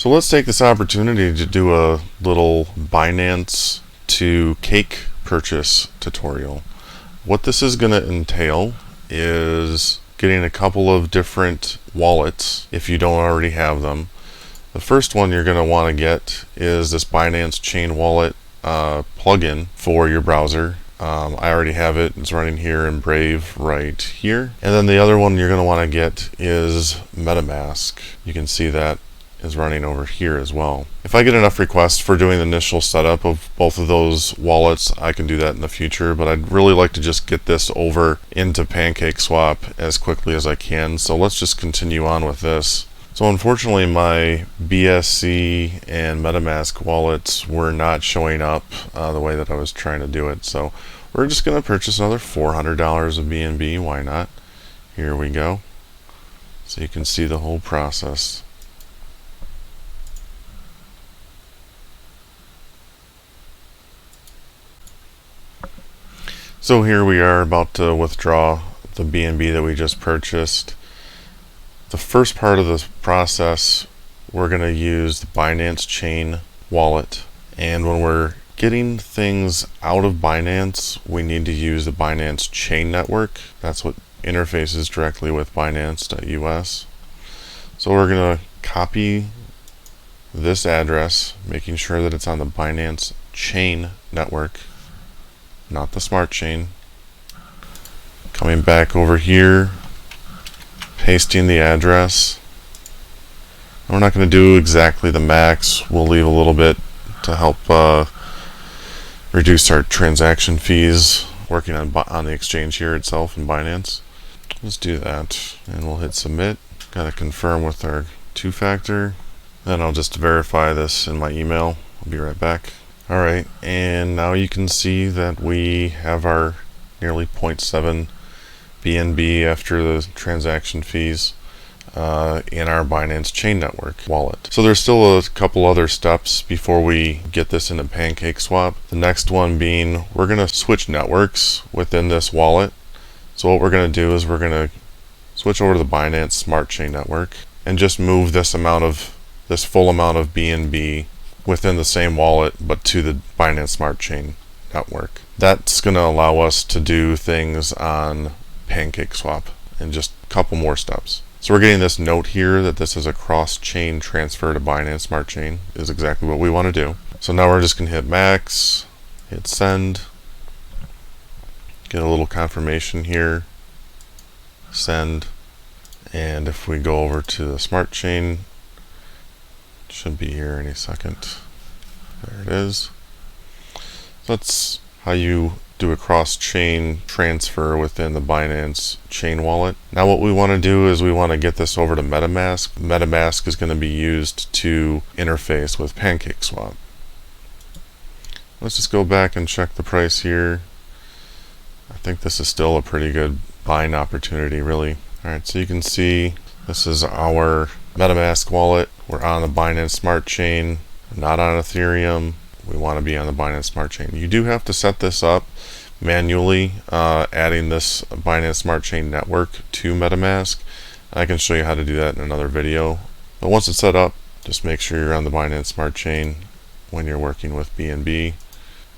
So let's take this opportunity to do a little Binance to Cake purchase tutorial. What this is going to entail is getting a couple of different wallets if you don't already have them. The first one you're going to want to get is this Binance Chain Wallet plugin for your browser. I already have it. It's running here in Brave right here. And then the other one you're going to want to get is MetaMask. You can see that is running over here as well. If I get enough requests for doing the initial setup of both of those wallets, I can do that in the future, but I'd really like to just get this over into PancakeSwap as quickly as I can. So let's just continue on with this. So unfortunately my BSC and MetaMask wallets were not showing up the way that I was trying to do it. So we're just going to purchase another $400 of BNB. Why not? Here we go. So you can see the whole process. So here we are about to withdraw the BNB that we just purchased. The first part of this process, we're going to use the Binance Chain Wallet. And when we're getting things out of Binance, we need to use the Binance Chain Network. That's what interfaces directly with Binance.us. So we're going to copy this address, making sure that it's on the Binance Chain Network, not the Smart Chain. Coming back over here, pasting the address. We're not going to do exactly the max. We'll leave a little bit to help reduce our transaction fees working on the exchange here itself in Binance. Let's do that, and we'll hit submit. Got to confirm with our two-factor. Then I'll just verify this in my email. I'll be right back. Alright, and now you can see that we have our nearly 0.7 BNB after the transaction fees in our Binance Chain Network wallet. So there's still a couple other steps before we get this into PancakeSwap. The next one being we're going to switch networks within this wallet. So what we're going to do is we're going to switch over to the Binance Smart Chain Network and just move this full amount of BNB within the same wallet but to the Binance Smart Chain Network. That's going to allow us to do things on PancakeSwap in just a couple more steps. So we're getting this note here that this is a cross-chain transfer to Binance Smart Chain is exactly what we want to do. So now we're just going to hit max, hit send, get a little confirmation here, send, and if we go over to the Smart Chain, it should be here any second. There it is. So that's how you do a cross-chain transfer within the Binance Chain Wallet. Now what we want to do is we want to get this over to MetaMask. MetaMask is going to be used to interface with PancakeSwap. Let's just go back and check the price here. I think this is still a pretty good buying opportunity, really. Alright, so you can see this is our MetaMask wallet. We're on the Binance Smart Chain, not on Ethereum. We want to be on the Binance Smart Chain. You do have to set this up manually, adding this Binance Smart Chain Network to MetaMask. I can show you how to do that in another video. But once it's set up, just make sure you're on the Binance Smart Chain when you're working with BNB.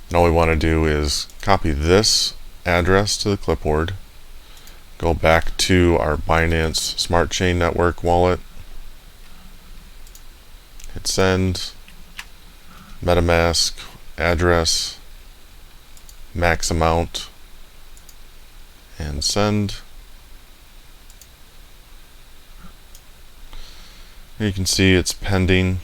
And all we want to do is copy this address to the clipboard, go back to our Binance Smart Chain Network wallet, hit send, MetaMask address, max amount, and send. You can see it's pending.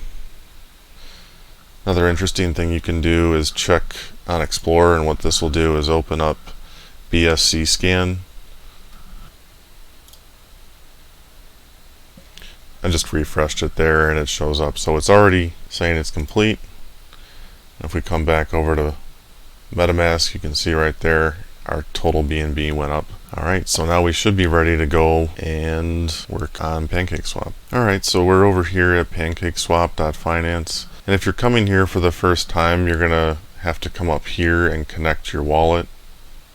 Another interesting thing you can do is check on Explorer, and what this will do is open up BSC scan. I just refreshed it there and it shows up. So it's already saying it's complete. If we come back over to MetaMask, you can see right there our total BNB went up. Alright, so now we should be ready to go and work on PancakeSwap. Alright, so we're over here at PancakeSwap.finance. And if you're coming here for the first time, you're going to have to come up here and connect your wallet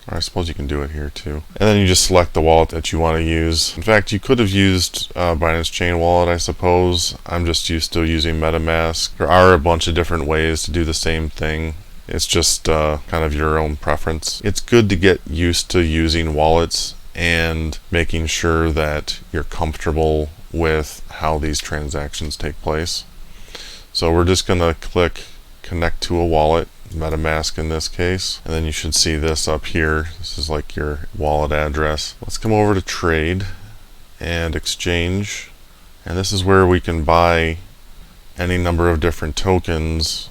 Or I suppose you can do it here too. And then you just select the wallet that you want to use. In fact, you could have used Binance Chain Wallet, I suppose. I'm just still using MetaMask. There are a bunch of different ways to do the same thing. It's just kind of your own preference. It's good to get used to using wallets and making sure that you're comfortable with how these transactions take place. So we're just going to click connect to a wallet, MetaMask in this case, and then you should see this up here. This is like your wallet address. Let's come over to trade and exchange, and this is where we can buy any number of different tokens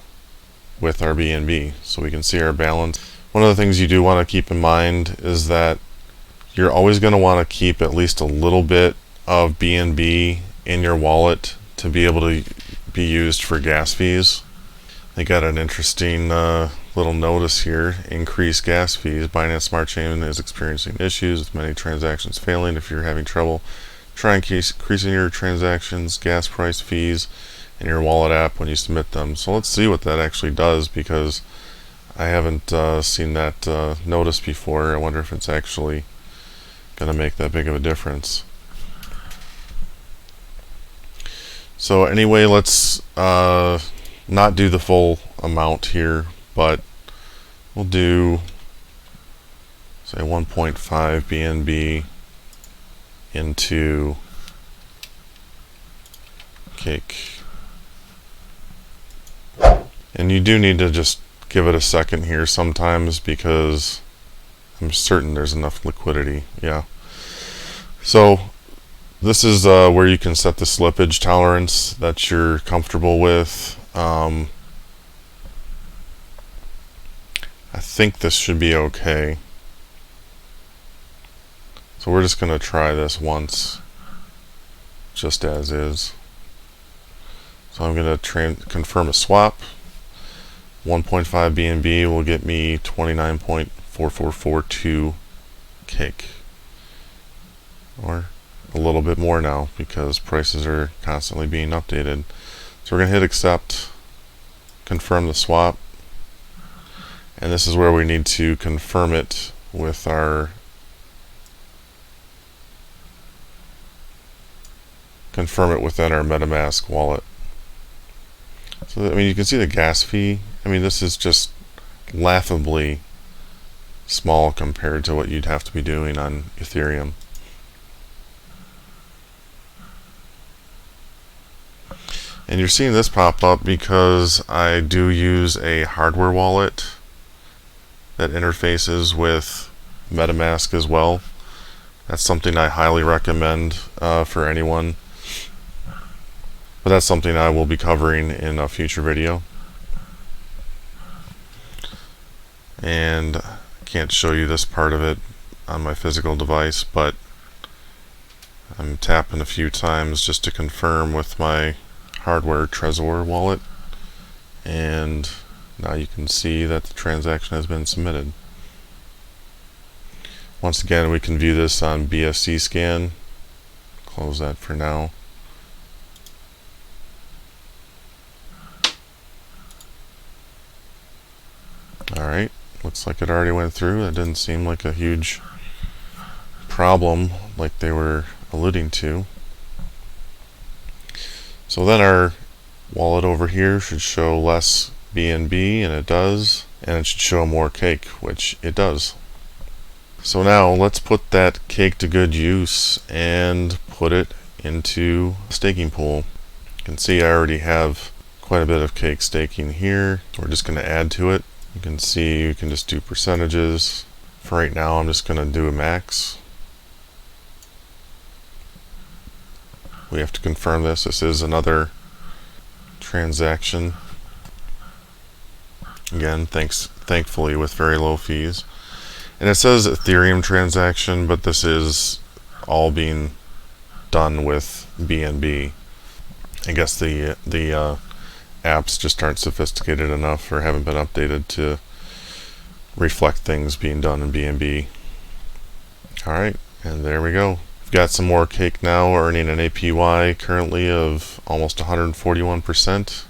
with our BNB, so we can see our balance. One of the things you do want to keep in mind is that you're always going to want to keep at least a little bit of BNB in your wallet to be able to be used for gas fees. They got an interesting little notice here. Increased gas fees. Binance Smart Chain is experiencing issues with many transactions failing. If you're having trouble, try increasing your transactions, gas price fees in your wallet app when you submit them. So let's see what that actually does, because I haven't seen that notice before. I wonder if it's actually going to make that big of a difference. So anyway, let's not do the full amount here, but we'll do, say, 1.5 BNB into Cake. And you do need to just give it a second here sometimes, because I'm certain there's enough liquidity. Yeah. So this is where you can set the slippage tolerance that you're comfortable with. I think this should be okay. So we're just going to try this once, just as is. So I'm going to confirm a swap. 1.5 BNB will get me 29.4442 cake. Or a little bit more now, because prices are constantly being updated. So we're going to hit accept, confirm the swap, and this is where we need to confirm it with our within our MetaMask wallet. So I mean, you can see the gas fee. I mean, this is just laughably small compared to what you'd have to be doing on Ethereum. And you're seeing this pop up because I do use a hardware wallet that interfaces with MetaMask as well. That's something I highly recommend for anyone. But that's something I will be covering in a future video. And I can't show you this part of it on my physical device, but I'm tapping a few times just to confirm with my hardware Trezor wallet, and now you can see that the transaction has been submitted. Once again, we can view this on BSC scan. Close that for now. Alright, looks like it already went through. That didn't seem like a huge problem like they were alluding to. So then our wallet over here should show less BNB, and it does, and it should show more cake, which it does. So now let's put that cake to good use and put it into a staking pool. You can see I already have quite a bit of cake staking here. We're just going to add to it. You can see you can just do percentages. For right now, I'm just going to do a max. We have to confirm this. This is another transaction. Again, thankfully with very low fees. And it says Ethereum transaction, but this is all being done with BNB. I guess the apps just aren't sophisticated enough or haven't been updated to reflect things being done in BNB. Alright, and there we go. We've got some more cake now, earning an APY currently of almost 141%.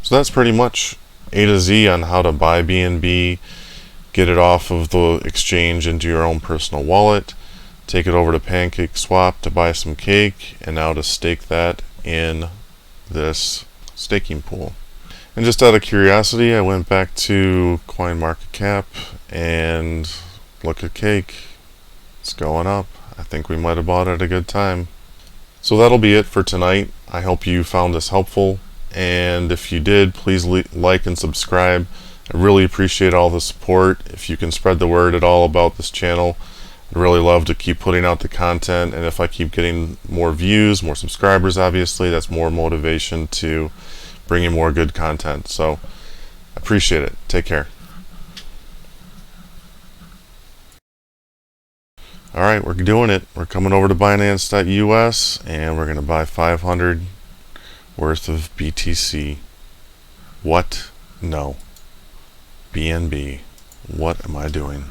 So that's pretty much A to Z on how to buy BNB, get it off of the exchange into your own personal wallet, take it over to PancakeSwap to buy some cake, and now to stake that in this staking pool. And just out of curiosity, I went back to CoinMarketCap and look at cake. It's going up. I think we might have bought it at a good time. So that'll be it for tonight. I hope you found this helpful, and if you did, please like and subscribe. I really appreciate all the support. If you can spread the word at all about this channel, I'd really love to keep putting out the content, and if I keep getting more views, more subscribers, obviously that's more motivation to bring you more good content. So I appreciate it. Take care. Alright, we're doing it. We're coming over to Binance.us and we're going to buy 500 worth of BTC. What? No. BNB. What am I doing?